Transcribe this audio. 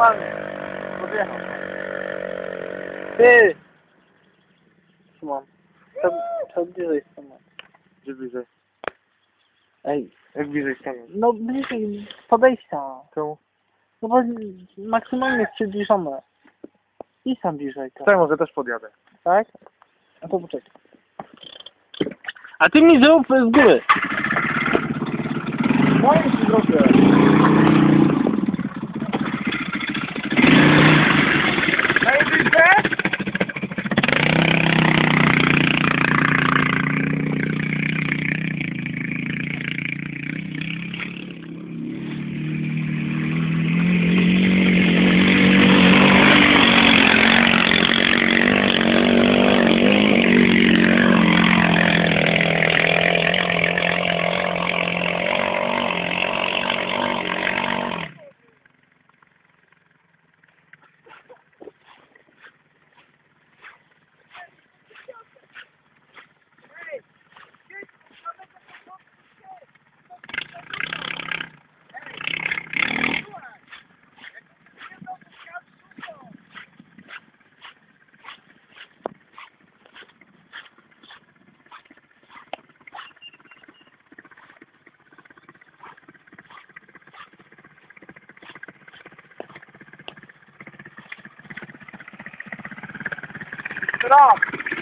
normalnie. Podjechał. Ty! Szymon. Co bliżej stanąć? Gdzie bliżej? Ej. Jak bliżej stanąć? No bliżej podejścia. Czemu? No bo maksymalnie jest przybliżone. I sam bliżej to. To ja może też podjadę. Tak? No to poczekaj. A ty mi zrób z góry. No i ci zrobię. Najbliżej? Raz.